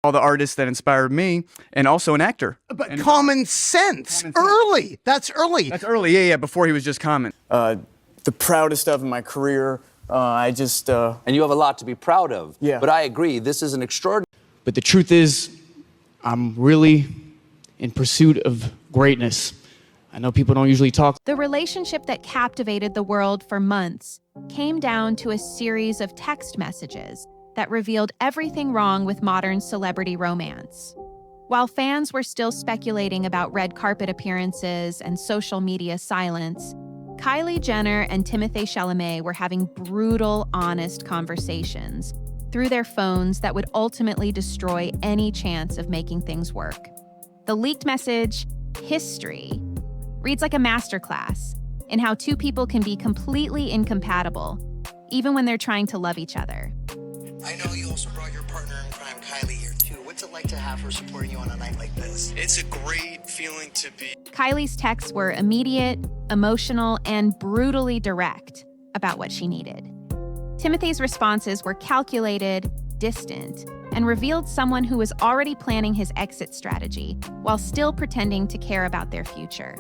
all the artists that inspired me, and also an actor. But common sense. Early. That's early. That's early, yeah, before he was just common. The proudest of in my career. And you have a lot to be proud of. Yeah. But I agree, this is an extraordinary. But the truth is, I'm really in pursuit of greatness. I know people don't usually talk. The relationship that captivated the world for months came down to a series of text messages that revealed everything wrong with modern celebrity romance. While fans were still speculating about red carpet appearances and social media silence, Kylie Jenner and Timothee Chalamet were having brutal, honest conversations through their phones that would ultimately destroy any chance of making things work. The leaked message, History, reads like a masterclass in how two people can be completely incompatible, even when they're trying to love each other. I know you also brought your partner in crime, Kylie, here too. What's it like to have her supporting you on a night like this? It's a great feeling to be. Kylie's texts were immediate, emotional, and brutally direct about what she needed. Timothee's responses were calculated, distant, and revealed someone who was already planning his exit strategy while still pretending to care about their future.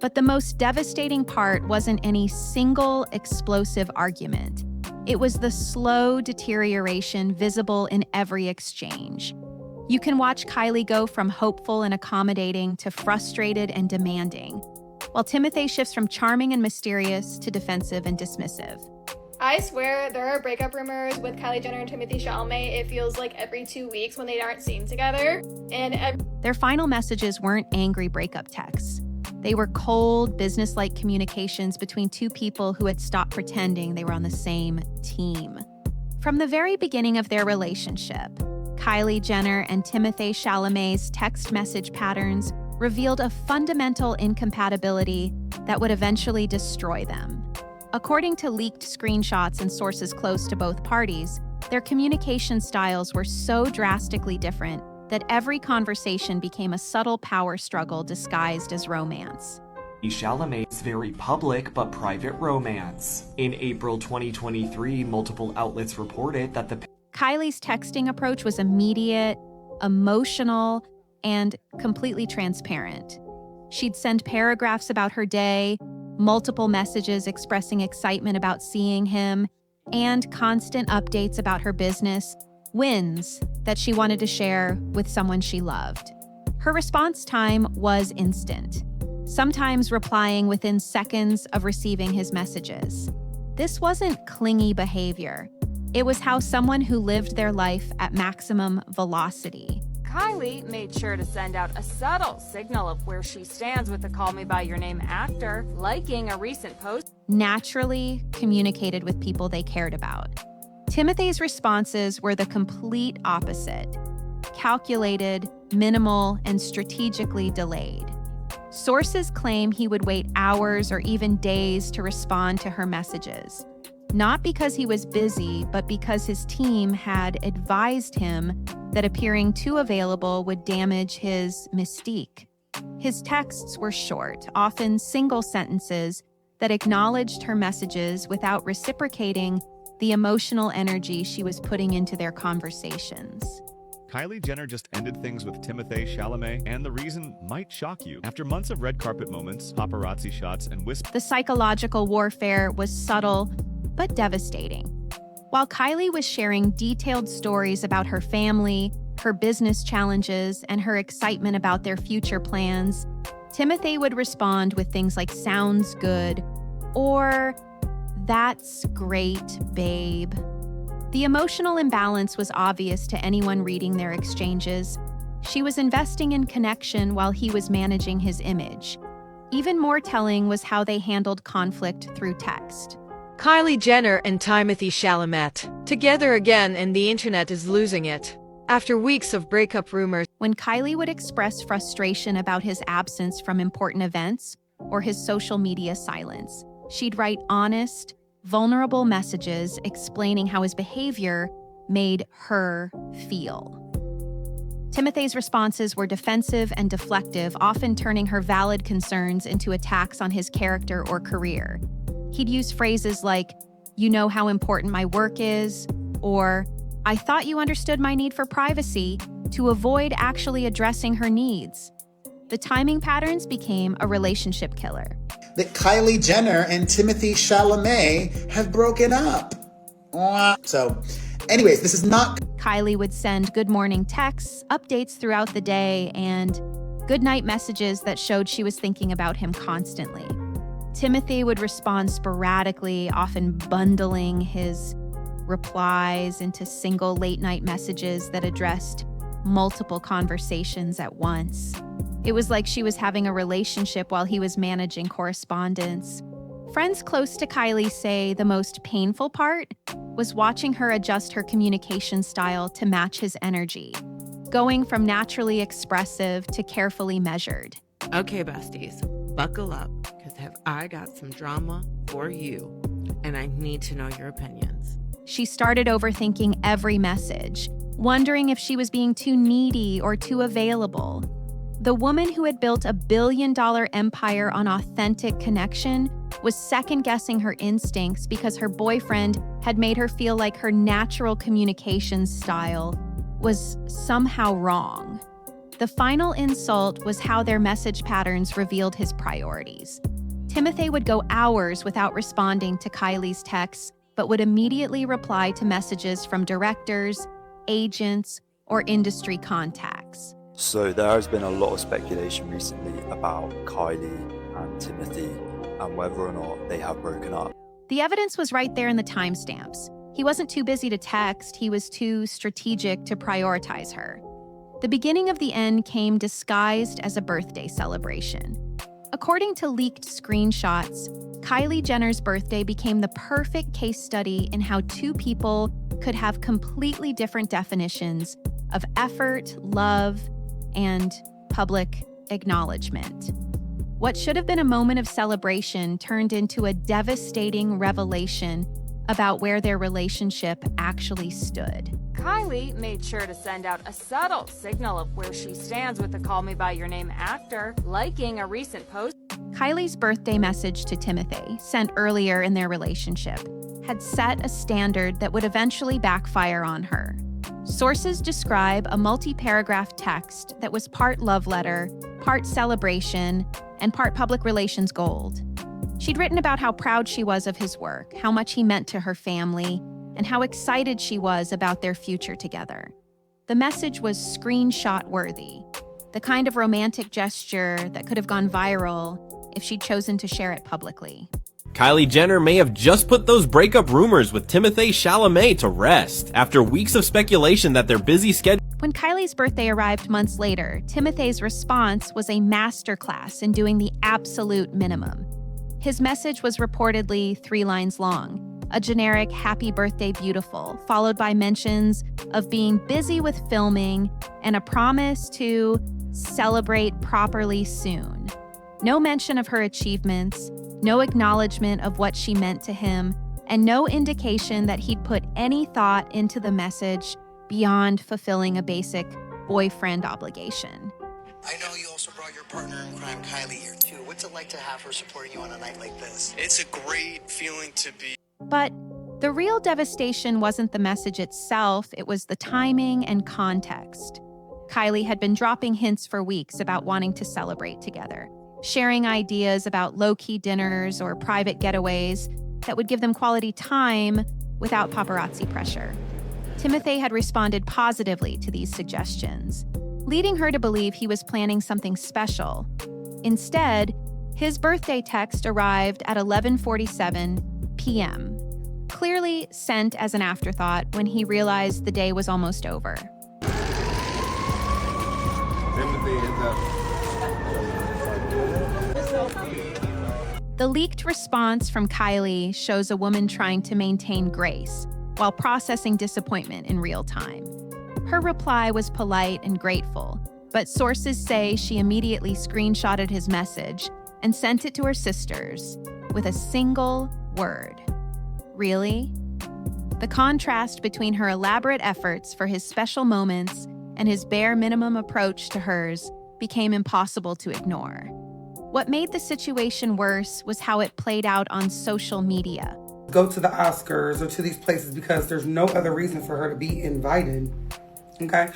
But the most devastating part wasn't any single explosive argument. It was the slow deterioration visible in every exchange. You can watch Kylie go from hopeful and accommodating to frustrated and demanding, while Timothee shifts from charming and mysterious to defensive and dismissive. I swear there are breakup rumors with Kylie Jenner and Timothee Chalamet. It feels like every 2 weeks when they aren't seen together. Their final messages weren't angry breakup texts. They were cold, business-like communications between two people who had stopped pretending they were on the same team. From the very beginning of their relationship, Kylie Jenner and Timothee Chalamet's text message patterns revealed a fundamental incompatibility that would eventually destroy them. According to leaked screenshots and sources close to both parties, their communication styles were so drastically different that every conversation became a subtle power struggle disguised as romance. Chalamet's very public but private romance. In April 2023, multiple outlets reported that Kylie's texting approach was immediate, emotional, and completely transparent. She'd send paragraphs about her day, multiple messages expressing excitement about seeing him, and constant updates about her business, wins that she wanted to share with someone she loved. Her response time was instant, sometimes replying within seconds of receiving his messages. This wasn't clingy behavior. It was how someone who lived their life at maximum velocity. Kylie made sure to send out a subtle signal of where she stands with the Call Me By Your Name actor, liking a recent post. Naturally communicated with people they cared about. Timothee's responses were the complete opposite. Calculated, minimal, and strategically delayed. Sources claim he would wait hours or even days to respond to her messages. Not because he was busy, but because his team had advised him that appearing too available would damage his mystique. His texts were short, often single sentences that acknowledged her messages without reciprocating the emotional energy she was putting into their conversations. Kylie Jenner just ended things with Timothee Chalamet, and the reason might shock you. After months of red carpet moments, paparazzi shots, and The psychological warfare was subtle but devastating. While Kylie was sharing detailed stories about her family, her business challenges, and her excitement about their future plans, Timothee would respond with things like "sounds good" or "that's great, babe." The emotional imbalance was obvious to anyone reading their exchanges. She was investing in connection while he was managing his image. Even more telling was how they handled conflict through text. Kylie Jenner and Timothee Chalamet, together again, and the internet is losing it. After weeks of breakup rumors, when Kylie would express frustration about his absence from important events or his social media silence, she'd write honest, vulnerable messages explaining how his behavior made her feel. Timothee's responses were defensive and deflective, often turning her valid concerns into attacks on his character or career. He'd use phrases like, "You know how important my work is," or "I thought you understood my need for privacy," to avoid actually addressing her needs. The timing patterns became a relationship killer. That Kylie Jenner and Timothee Chalamet have broken up. So, anyways, this is not... Kylie would send good morning texts, updates throughout the day, and good night messages that showed she was thinking about him constantly. Timothee would respond sporadically, often bundling his replies into single late-night messages that addressed multiple conversations at once. It was like she was having a relationship while he was managing correspondence. Friends close to Kylie say the most painful part was watching her adjust her communication style to match his energy, going from naturally expressive to carefully measured. Okay, besties, buckle up, because I got some drama for you, and I need to know your opinions. She started overthinking every message, wondering if she was being too needy or too available. The woman who had built $1 billion empire on authentic connection was second-guessing her instincts because her boyfriend had made her feel like her natural communication style was somehow wrong. The final insult was how their message patterns revealed his priorities. Timothee would go hours without responding to Kylie's texts, but would immediately reply to messages from directors, agents, or industry contacts. So there has been a lot of speculation recently about Kylie and Timothee and whether or not they have broken up. The evidence was right there in the timestamps. He wasn't too busy to text, he was too strategic to prioritize her. The beginning of the end came disguised as a birthday celebration. According to leaked screenshots, Kylie Jenner's birthday became the perfect case study in how two people could have completely different definitions of effort, love, and public acknowledgement. What should have been a moment of celebration turned into a devastating revelation about where their relationship actually stood. Kylie made sure to send out a subtle signal of where she stands with the Call Me By Your Name actor, liking a recent post. Kylie's birthday message to Timothee, sent earlier in their relationship, had set a standard that would eventually backfire on her. Sources describe a multi-paragraph text that was part love letter, part celebration, and part public relations gold. She'd written about how proud she was of his work, how much he meant to her family, and how excited she was about their future together. The message was screenshot-worthy, the kind of romantic gesture that could have gone viral if she'd chosen to share it publicly. Kylie Jenner may have just put those breakup rumors with Timothee Chalamet to rest after weeks of speculation that their busy schedule. When Kylie's birthday arrived months later, Timothee's response was a masterclass in doing the absolute minimum. His message was reportedly 3 lines long, a generic happy birthday beautiful, followed by mentions of being busy with filming and a promise to celebrate properly soon. No mention of her achievements, no acknowledgement of what she meant to him, and no indication that he'd put any thought into the message beyond fulfilling a basic boyfriend obligation. I know you also brought your partner in crime, Kylie, here too. What's it like to have her supporting you on a night like this? It's a great feeling to be. But the real devastation wasn't the message itself, it was the timing and context. Kylie had been dropping hints for weeks about wanting to celebrate together, sharing ideas about low-key dinners or private getaways that would give them quality time without paparazzi pressure. Timothee had responded positively to these suggestions, leading her to believe he was planning something special. Instead, his birthday text arrived at 11:47 p.m., clearly sent as an afterthought when he realized the day was almost over. The leaked response from Kylie shows a woman trying to maintain grace while processing disappointment in real time. Her reply was polite and grateful, but sources say she immediately screenshotted his message and sent it to her sisters with a single word. Really? The contrast between her elaborate efforts for his special moments and his bare minimum approach to hers became impossible to ignore. What made the situation worse was how it played out on social media. Go to the Oscars or to these places because there's no other reason for her to be invited. okay?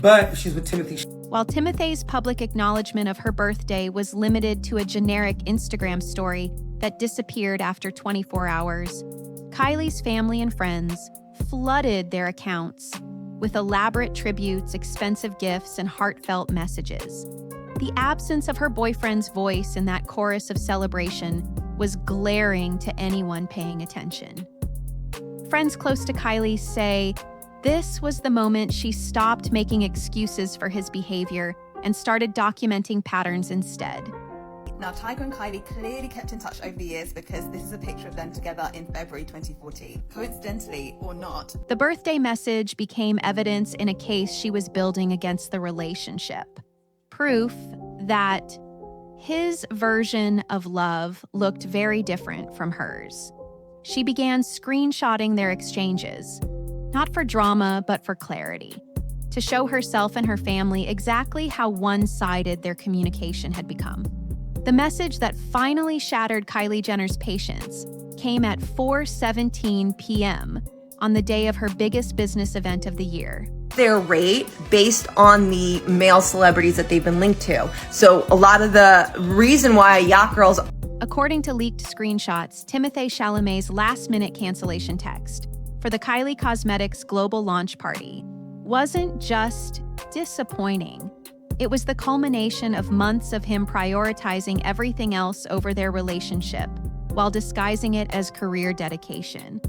But if she's with Timothee. While Timothee's public acknowledgement of her birthday was limited to a generic Instagram story that disappeared after 24 hours, Kylie's family and friends flooded their accounts with elaborate tributes, expensive gifts, and heartfelt messages. The absence of her boyfriend's voice in that chorus of celebration was glaring to anyone paying attention. Friends close to Kylie say this was the moment she stopped making excuses for his behavior and started documenting patterns instead. Now, Tiger and Kylie clearly kept in touch over the years because this is a picture of them together in February 2014. Coincidentally or not, the birthday message became evidence in a case she was building against the relationship. Proof that his version of love looked very different from hers. She began screenshotting their exchanges, not for drama, but for clarity, to show herself and her family exactly how one-sided their communication had become. The message that finally shattered Kylie Jenner's patience came at 4:17 p.m. on the day of her biggest business event of the year. Their rate based on the male celebrities that they've been linked to. So a lot of the reason why yacht girls... According to leaked screenshots, Timothee Chalamet's last-minute cancellation text for the Kylie Cosmetics global launch party wasn't just disappointing. It was the culmination of months of him prioritizing everything else over their relationship while disguising it as career dedication.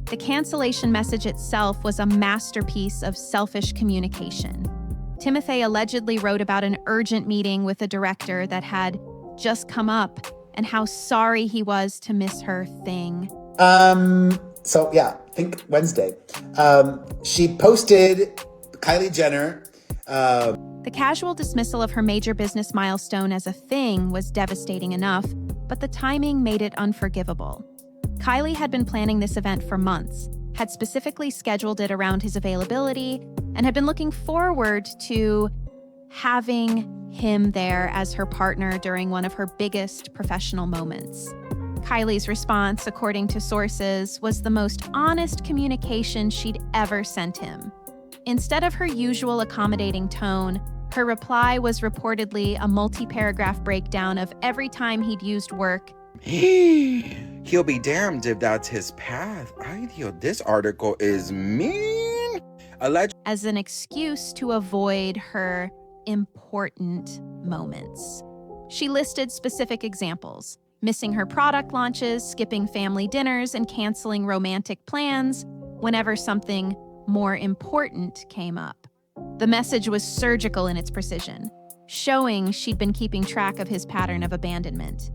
The cancellation message itself was a masterpiece of selfish communication. Timothee allegedly wrote about an urgent meeting with a director that had just come up and how sorry he was to miss her thing. So yeah, I think Wednesday. She posted Kylie Jenner. The casual dismissal of her major business milestone as a thing was devastating enough, but the timing made it unforgivable. Kylie had been planning this event for months, had specifically scheduled it around his availability, and had been looking forward to having him there as her partner during one of her biggest professional moments. Kylie's response, according to sources, was the most honest communication she'd ever sent him. Instead of her usual accommodating tone, her reply was reportedly a multi-paragraph breakdown of every time he'd used work. He'll be damned if that's his path. This article is mean. As an excuse to avoid her important moments. She listed specific examples: missing her product launches, skipping family dinners, and canceling romantic plans whenever something more important came up. The message was surgical in its precision, showing she'd been keeping track of his pattern of abandonment.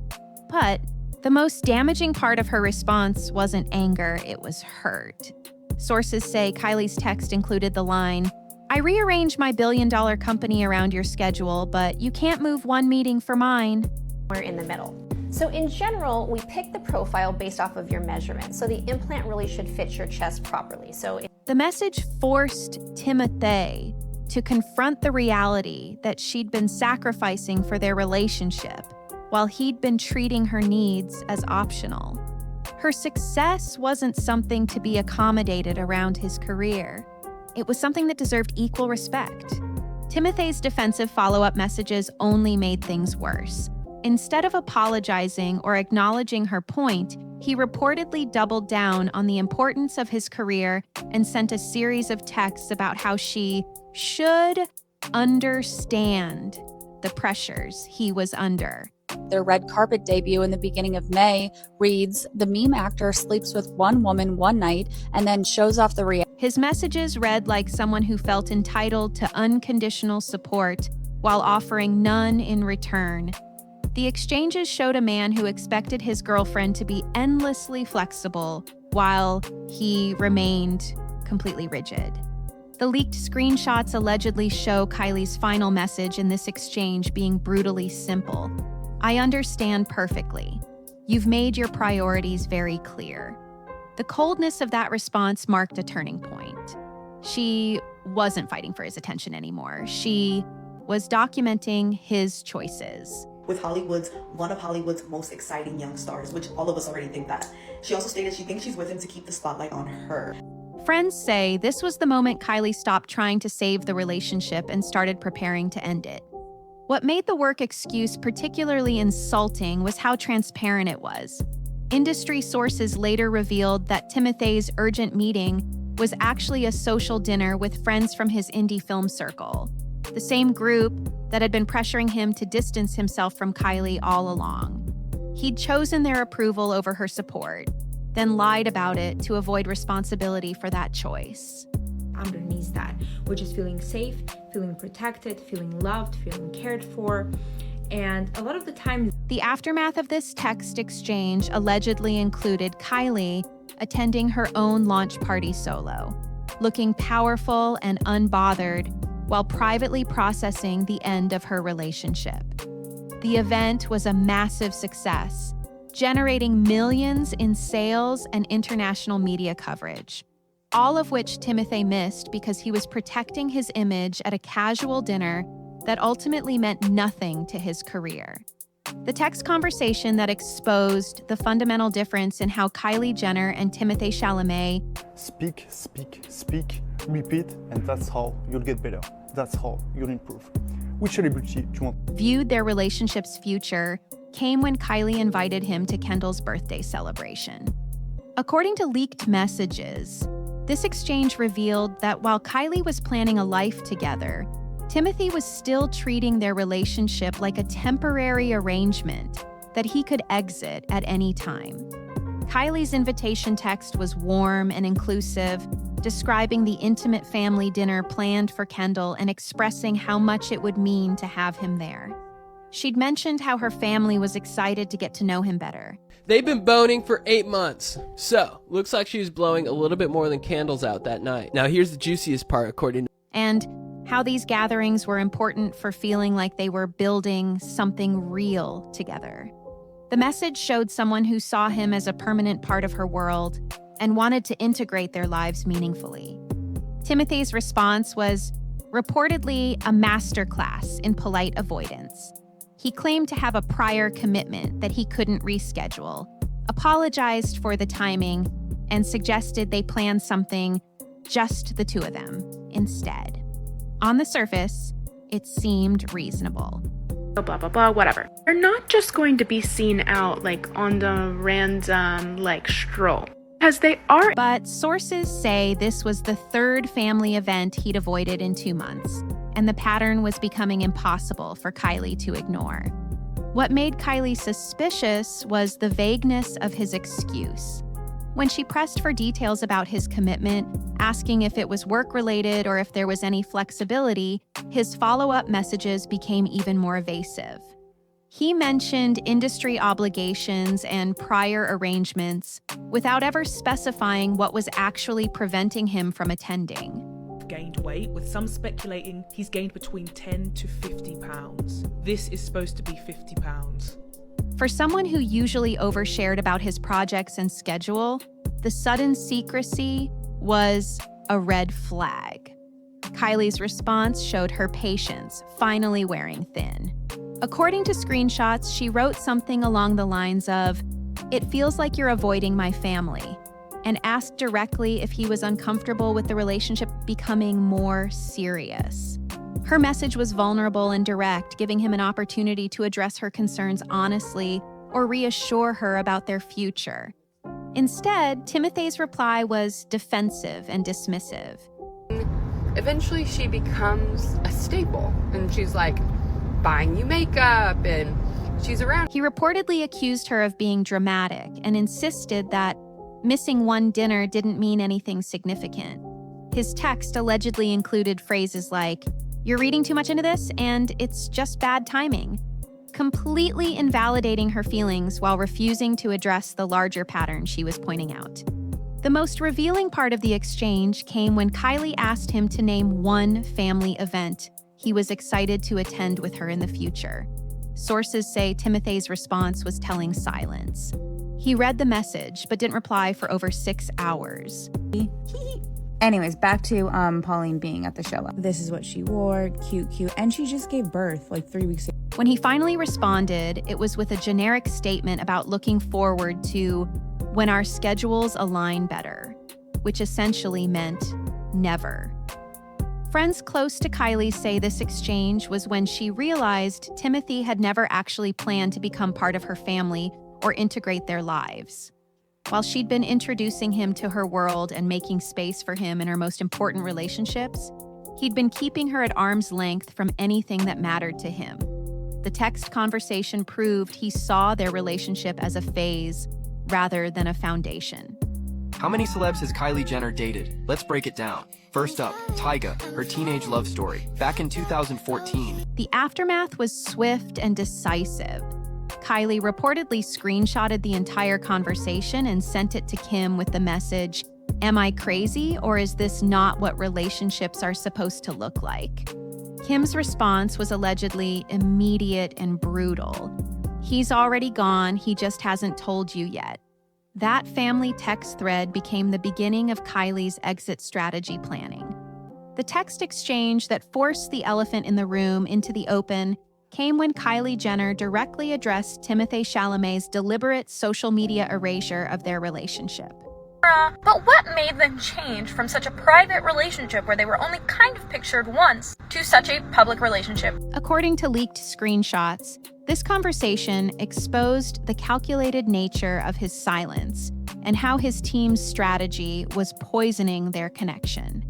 But the most damaging part of her response wasn't anger, it was hurt. Sources say Kylie's text included the line, "I rearranged my billion-dollar company around your schedule, but you can't move one meeting for mine." We're in the middle. So in general, we pick the profile based off of your measurements. So the implant really should fit your chest properly. The message forced Timothee to confront the reality that she'd been sacrificing for their relationship while he'd been treating her needs as optional. Her success wasn't something to be accommodated around his career. It was something that deserved equal respect. Timothee's defensive follow-up messages only made things worse. Instead of apologizing or acknowledging her point, he reportedly doubled down on the importance of his career and sent a series of texts about how she should understand the pressures he was under. Their red carpet debut in the beginning of May reads, "The meme actor sleeps with one woman one night and then shows off the reality." His messages read like someone who felt entitled to unconditional support while offering none in return. The exchanges showed a man who expected his girlfriend to be endlessly flexible while he remained completely rigid. The leaked screenshots allegedly show Kylie's final message in this exchange being brutally simple. "I understand perfectly. You've made your priorities very clear." The coldness of that response marked a turning point. She wasn't fighting for his attention anymore. She was documenting his choices. With one of Hollywood's most exciting young stars, which all of us already think that. She also stated she thinks she's with him to keep the spotlight on her. Friends say this was the moment Kylie stopped trying to save the relationship and started preparing to end it. What made the work excuse particularly insulting was how transparent it was. Industry sources later revealed that Timothee's urgent meeting was actually a social dinner with friends from his indie film circle, the same group that had been pressuring him to distance himself from Kylie all along. He'd chosen their approval over her support, then lied about it to avoid responsibility for that choice. Underneath that, which is feeling safe, feeling protected, feeling loved, feeling cared for. And a lot of the time, the aftermath of this text exchange allegedly included Kylie attending her own launch party solo, looking powerful and unbothered while privately processing the end of her relationship. The event was a massive success, generating millions in sales and international media coverage, all of which Timothee missed because he was protecting his image at a casual dinner that ultimately meant nothing to his career. The text conversation that exposed the fundamental difference in how Kylie Jenner and Timothee Chalamet speak, repeat, and that's how you'll get better. That's how you'll improve. Which celebrity do you want? Viewed their relationship's future came when Kylie invited him to Kendall's birthday celebration. According to leaked messages, this exchange revealed that while Kylie was planning a life together, Timothee was still treating their relationship like a temporary arrangement that he could exit at any time. Kylie's invitation text was warm and inclusive, describing the intimate family dinner planned for Kendall and expressing how much it would mean to have him there. She'd mentioned how her family was excited to get to know him better. They've been boning for 8 months, so looks like she was blowing a little bit more than candles out that night. Now here's the juiciest part, according to and how these gatherings were important for feeling like they were building something real together. The message showed someone who saw him as a permanent part of her world and wanted to integrate their lives meaningfully. Timothee's response was reportedly a masterclass in polite avoidance. He claimed to have a prior commitment that he couldn't reschedule, apologized for the timing, and suggested they plan something just the two of them instead. On the surface, it seemed reasonable. Blah, blah, blah, whatever. They're not just going to be seen out like on the random stroll. Because they are. But sources say this was the third family event he'd avoided in 2 months, and the pattern was becoming impossible for Kylie to ignore. What made Kylie suspicious was the vagueness of his excuse. When she pressed for details about his commitment, asking if it was work-related or if there was any flexibility, his follow-up messages became even more evasive. He mentioned industry obligations and prior arrangements without ever specifying what was actually preventing him from attending. Gained weight, with some speculating he's gained between 10 to 50 pounds. This is supposed to be 50 pounds. For someone who usually overshared about his projects and schedule, the sudden secrecy was a red flag. Kylie's response showed her patience, finally wearing thin. According to screenshots, she wrote something along the lines of, "It feels like you're avoiding my family," and asked directly if he was uncomfortable with the relationship becoming more serious. Her message was vulnerable and direct, giving him an opportunity to address her concerns honestly or reassure her about their future. Instead, Timothee's reply was defensive and dismissive. Eventually, she becomes a staple, and she's like buying you makeup, and she's around. He reportedly accused her of being dramatic and insisted that missing one dinner didn't mean anything significant. His text allegedly included phrases like, "You're reading too much into this, and it's just bad timing," completely invalidating her feelings while refusing to address the larger pattern she was pointing out. The most revealing part of the exchange came when Kylie asked him to name one family event he was excited to attend with her in the future. Sources say Timothee's response was telling silence. He read the message, but didn't reply for over 6 hours. Anyways, back to Pauline being at the show. This is what she wore, cute, and she just gave birth like 3 weeks ago. When he finally responded, it was with a generic statement about looking forward to when our schedules align better. which essentially meant never. Friends close to Kylie say this exchange was when she realized Timothee had never actually planned to become part of her family or integrate their lives. While she'd been introducing him to her world and making space for him in her most important relationships, he'd been keeping her at arm's length from anything that mattered to him. The text conversation proved he saw their relationship as a phase rather than a foundation. How many celebs has Kylie Jenner dated? Let's break it down. First up, Tyga, her teenage love story, back in 2014. The aftermath was swift and decisive. Kylie reportedly screenshotted the entire conversation and sent it to Kim with the message, "Am I crazy, or is this not what relationships are supposed to look like?" Kim's response was allegedly immediate and brutal. "He's already gone, he just hasn't told you yet." That family text thread became the beginning of Kylie's exit strategy planning. The text exchange that forced the elephant in the room into the open came when Kylie Jenner directly addressed Timothee Chalamet's deliberate social media erasure of their relationship. But what made them change from such a private relationship where they were only kind of pictured once to such a public relationship? According to leaked screenshots, this conversation exposed the calculated nature of his silence and how his team's strategy was poisoning their connection.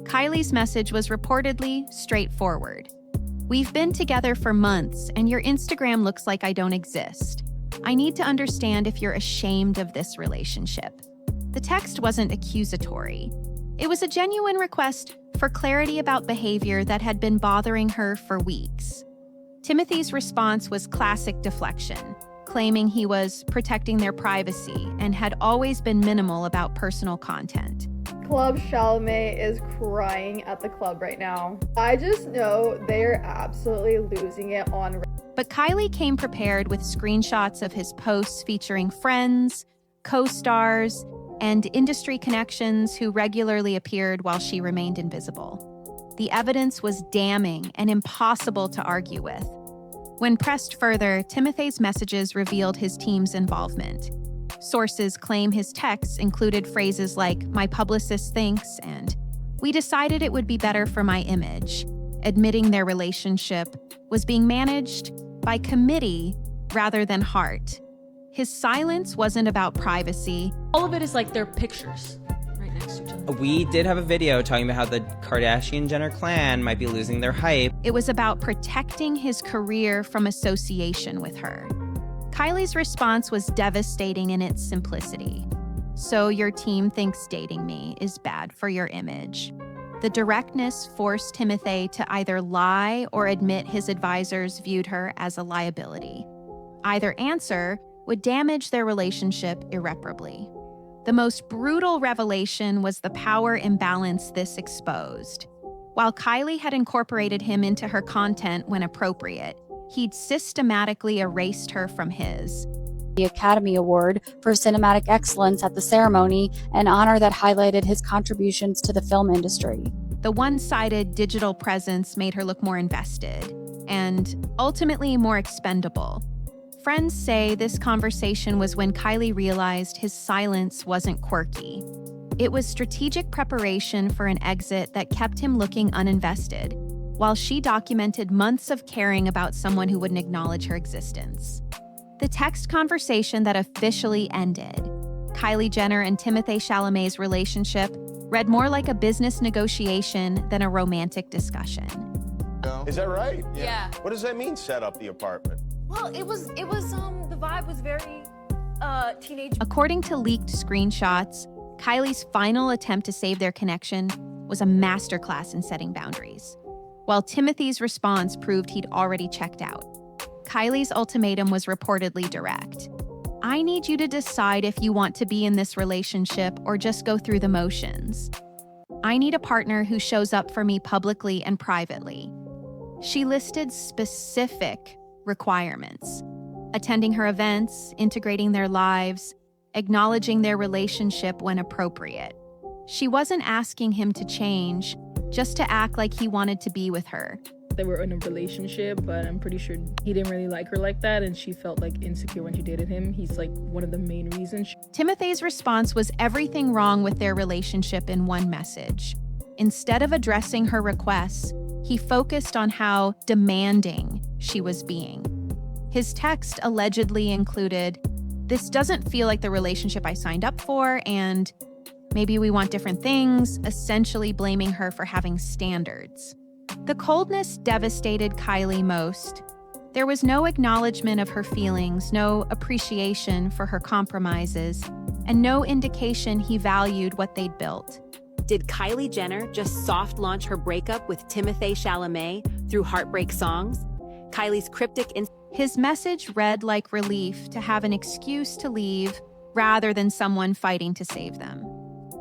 Kylie's message was reportedly straightforward. "We've been together for months, and your Instagram looks like I don't exist. I need to understand if you're ashamed of this relationship." The text wasn't accusatory. It was a genuine request for clarity about behavior that had been bothering her for weeks. Timothee's response was classic deflection, claiming he was protecting their privacy and had always been minimal about personal content. Club Chalamet is crying at the club right now. I just know they are absolutely losing it on. But Kylie came prepared with screenshots of his posts featuring friends, co-stars, and industry connections who regularly appeared while she remained invisible. The evidence was damning and impossible to argue with. When pressed further, Timothee's messages revealed his team's involvement. Sources claim his texts included phrases like, "My publicist thinks," and "We decided it would be better for my image," admitting their relationship was being managed by committee rather than heart. His silence wasn't about privacy. All of it is like their pictures right next to each other. We did have a video talking about how the Kardashian-Jenner clan might be losing their hype. It was about protecting his career from association with her. Kylie's response was devastating in its simplicity. "So your team thinks dating me is bad for your image." The directness forced Timothee to either lie or admit his advisors viewed her as a liability. Either answer would damage their relationship irreparably. The most brutal revelation was the power imbalance this exposed. While Kylie had incorporated him into her content when appropriate, he'd systematically erased her from his. The Academy Award for Cinematic Excellence at the ceremony, an honor that highlighted his contributions to the film industry. The one-sided digital presence made her look more invested and ultimately more expendable. Friends say this conversation was when Kylie realized his silence wasn't quirky. It was strategic preparation for an exit that kept him looking uninvested, while she documented months of caring about someone who wouldn't acknowledge her existence. The text conversation that officially ended, Kylie Jenner and Timothee Chalamet's relationship, read more like a business negotiation than a romantic discussion. Is that right? Yeah. What does that mean, set up the apartment? Well, it was the vibe was very teenage. According to leaked screenshots, Kylie's final attempt to save their connection was a masterclass in setting boundaries, while Timothee's response proved he'd already checked out. Kylie's ultimatum was reportedly direct. "I need you to decide if you want to be in this relationship or just go through the motions. I need a partner who shows up for me publicly and privately." She listed specific requirements: attending her events, integrating their lives, acknowledging their relationship when appropriate. She wasn't asking him to change, just to act like he wanted to be with her. they were in a relationship, but I'm pretty sure he didn't really like her like that, and she felt like insecure when she dated him. He's like one of the main reasons. Timothee's response was everything wrong with their relationship in one message. Instead of addressing her requests, he focused on how demanding she was being. His text allegedly included, "This doesn't feel like the relationship I signed up for," and "maybe we want different things," essentially blaming her for having standards. The coldness devastated Kylie most. There was no acknowledgement of her feelings, no appreciation for her compromises, and no indication he valued what they'd built. Did Kylie Jenner just soft launch her breakup with Timothee Chalamet through heartbreak songs? Kylie's cryptic His message read like relief to have an excuse to leave rather than someone fighting to save them.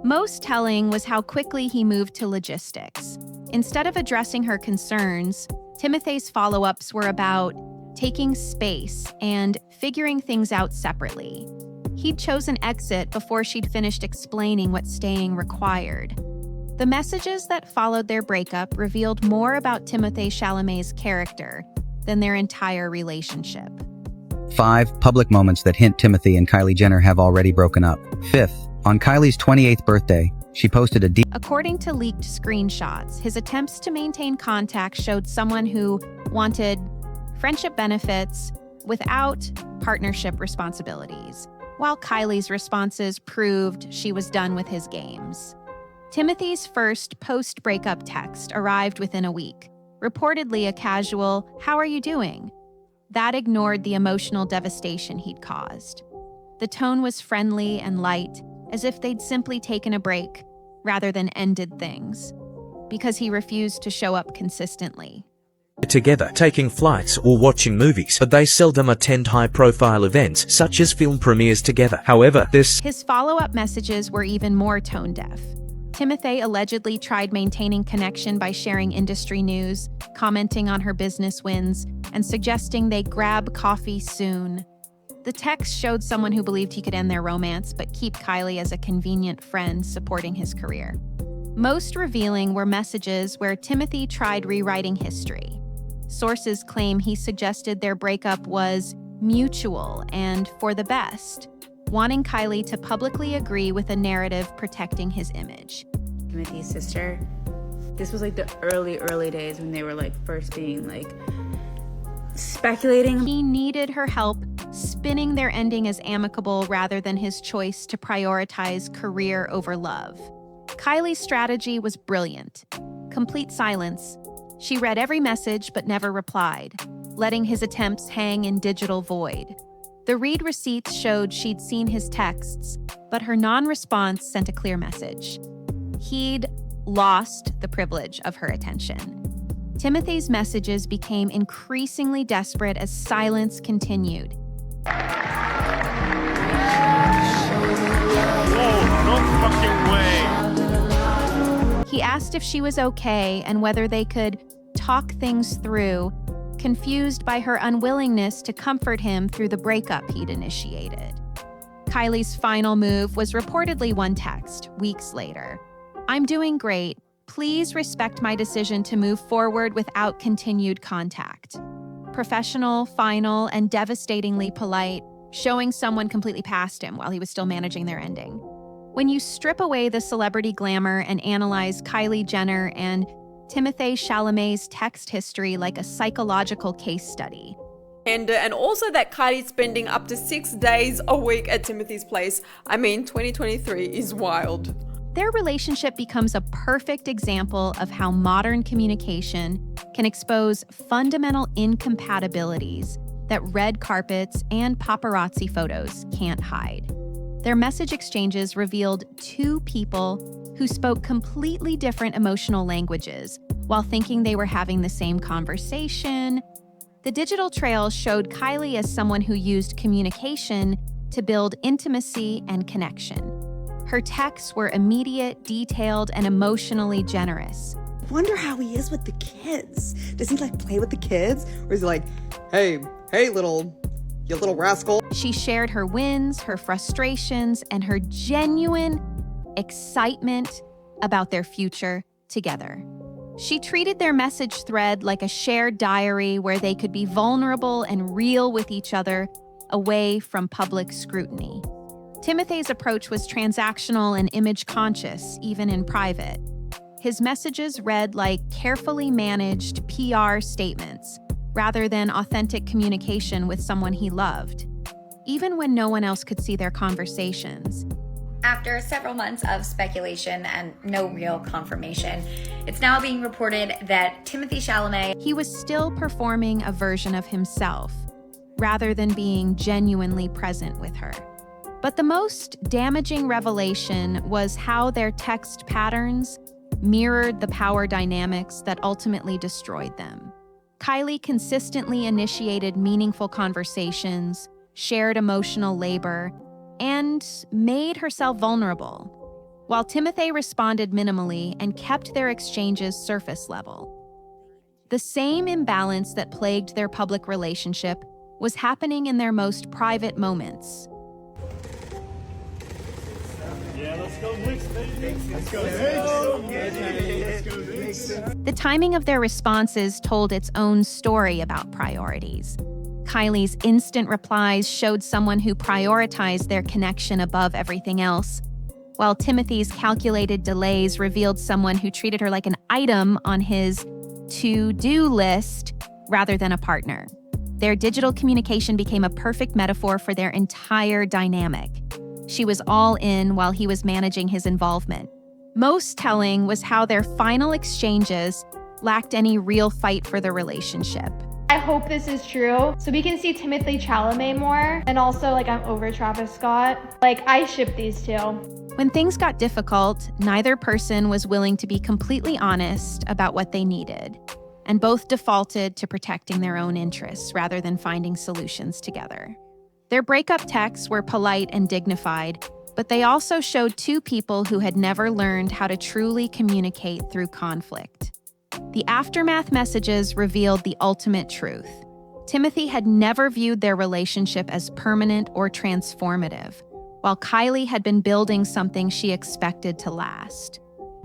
Most telling was how quickly he moved to logistics. Instead of addressing her concerns, Timothee's follow-ups were about taking space and figuring things out separately. He'd chosen exit before she'd finished explaining what staying required. The messages that followed their breakup revealed more about Timothee Chalamet's character than their entire relationship. 5 public moments that hint Timothee and Kylie Jenner have already broken up. 5th, on Kylie's 28th birthday, she posted a deep. According to leaked screenshots, his attempts to maintain contact showed someone who wanted friendship benefits without partnership responsibilities, while Kylie's responses proved she was done with his games. Timothee's first post-breakup text arrived within a week, reportedly a casual, "How are you doing?" That ignored the emotional devastation he'd caused. The tone was friendly and light, as if they'd simply taken a break rather than ended things, because he refused to show up consistently. Together, taking flights or watching movies, but they seldom attend high-profile events, such as film premieres together. However, His follow-up messages were even more tone-deaf. Timothee allegedly tried maintaining connection by sharing industry news, commenting on her business wins, and suggesting they grab coffee soon. The text showed someone who believed he could end their romance, but keep Kylie as a convenient friend supporting his career. Most revealing were messages where Timothee tried rewriting history. Sources claim he suggested their breakup was mutual and for the best, wanting Kylie to publicly agree with a narrative protecting his image. Timothee's sister, this was like the early days when they were like first being like speculating. He needed her help spinning their ending as amicable rather than his choice to prioritize career over love. Kylie's strategy was brilliant. Complete silence. She read every message but never replied, letting his attempts hang in digital void. The read receipts showed she'd seen his texts, but her non-response sent a clear message. He'd lost the privilege of her attention. Timothee's messages became increasingly desperate as silence continued. Whoa, no fucking way. He asked if she was okay and whether they could talk things through, confused by her unwillingness to comfort him through the breakup he'd initiated. Kylie's final move was reportedly one text, weeks later. "I'm doing great. Please respect my decision to move forward without continued contact." Professional, final, and devastatingly polite, showing someone completely past him while he was still managing their ending. When you strip away the celebrity glamour and analyze Kylie Jenner and Timothee Chalamet's text history like a psychological case study. And also that Kylie's spending up to 6 days a week at Timothee's place. I mean, 2023 is wild. Their relationship becomes a perfect example of how modern communication can expose fundamental incompatibilities that red carpets and paparazzi photos can't hide. Their message exchanges revealed two people who spoke completely different emotional languages while thinking they were having the same conversation. The digital trail showed Kylie as someone who used communication to build intimacy and connection. Her texts were immediate, detailed, and emotionally generous. I wonder how he is with the kids. Does he like play with the kids? Or is he like, hey, you little rascal? She shared her wins, her frustrations, and her genuine excitement about their future together. She treated their message thread like a shared diary where they could be vulnerable and real with each other, away from public scrutiny. Timothee's approach was transactional and image-conscious, even in private. His messages read like carefully managed PR statements, rather than authentic communication with someone he loved, even when no one else could see their conversations. After several months of speculation and no real confirmation, it's now being reported that Timothee Chalamet... He was still performing a version of himself, rather than being genuinely present with her. But the most damaging revelation was how their text patterns mirrored the power dynamics that ultimately destroyed them. Kylie consistently initiated meaningful conversations, shared emotional labor, and made herself vulnerable, while Timothee responded minimally and kept their exchanges surface level. The same imbalance that plagued their public relationship was happening in their most private moments. Yeah, let's go Knicks, baby. Let's go Knicks. The timing of their responses told its own story about priorities. Kylie's instant replies showed someone who prioritized their connection above everything else, while Timothee's calculated delays revealed someone who treated her like an item on his to-do list rather than a partner. Their digital communication became a perfect metaphor for their entire dynamic. She was all in while he was managing his involvement. Most telling was how their final exchanges lacked any real fight for the relationship. I hope this is true, so we can see Timothee Chalamet more, and also, I'm over Travis Scott. I ship these two. When things got difficult, neither person was willing to be completely honest about what they needed, and both defaulted to protecting their own interests rather than finding solutions together. Their breakup texts were polite and dignified, but they also showed two people who had never learned how to truly communicate through conflict. The aftermath messages revealed the ultimate truth. Timothee had never viewed their relationship as permanent or transformative, while Kylie had been building something she expected to last.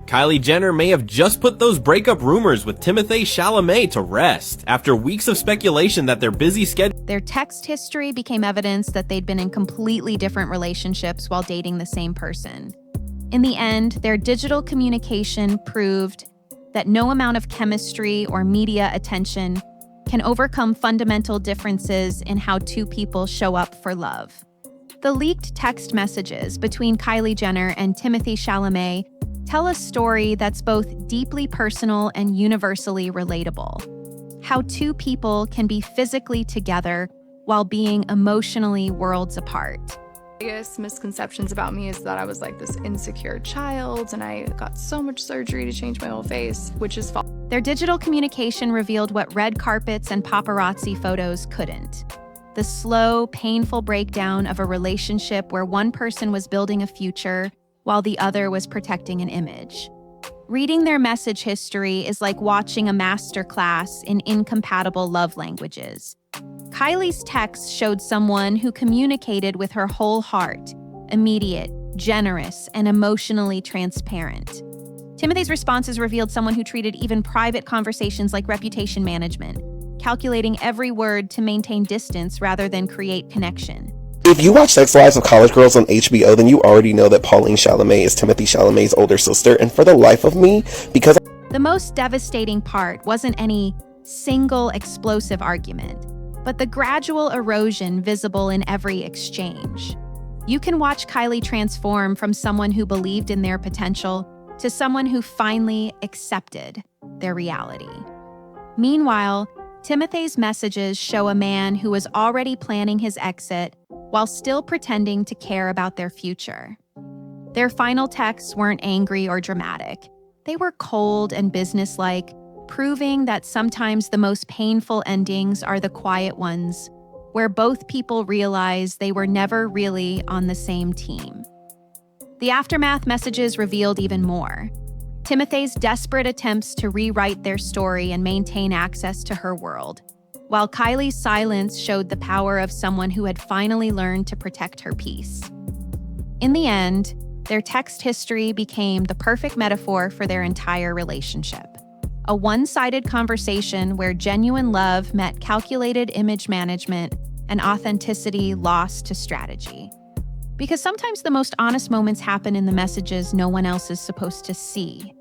Kylie Jenner may have just put those breakup rumors with Timothee Chalamet to rest after weeks of speculation that their busy schedule. Their text history became evidence that they'd been in completely different relationships while dating the same person. In the end, their digital communication proved that no amount of chemistry or media attention can overcome fundamental differences in how two people show up for love. The leaked text messages between Kylie Jenner and Timothee Chalamet tell a story that's both deeply personal and universally relatable. How two people can be physically together while being emotionally worlds apart. Biggest misconceptions about me is that I was this insecure child and I got so much surgery to change my whole face, which is false. Their digital communication revealed what red carpets and paparazzi photos couldn't. The slow, painful breakdown of a relationship where one person was building a future while the other was protecting an image. Reading their message history is like watching a masterclass in incompatible love languages. Kylie's text showed someone who communicated with her whole heart, immediate, generous, and emotionally transparent. Timothee's responses revealed someone who treated even private conversations like reputation management, calculating every word to maintain distance rather than create connection. If you watch Sex Lives of College Girls on HBO, then you already know that Pauline Chalamet is Timothee Chalamet's older sister, and for the life of me, because... The most devastating part wasn't any single explosive argument, but the gradual erosion visible in every exchange. You can watch Kylie transform from someone who believed in their potential to someone who finally accepted their reality. Meanwhile, Timothee's messages show a man who was already planning his exit while still pretending to care about their future. Their final texts weren't angry or dramatic. They were cold and businesslike, proving that sometimes the most painful endings are the quiet ones, where both people realize they were never really on the same team. The aftermath messages revealed even more. Timothee's desperate attempts to rewrite their story and maintain access to her world, while Kylie's silence showed the power of someone who had finally learned to protect her peace. In the end, their text history became the perfect metaphor for their entire relationship. a one-sided conversation where genuine love met calculated image management and authenticity lost to strategy. Because sometimes the most honest moments happen in the messages no one else is supposed to see.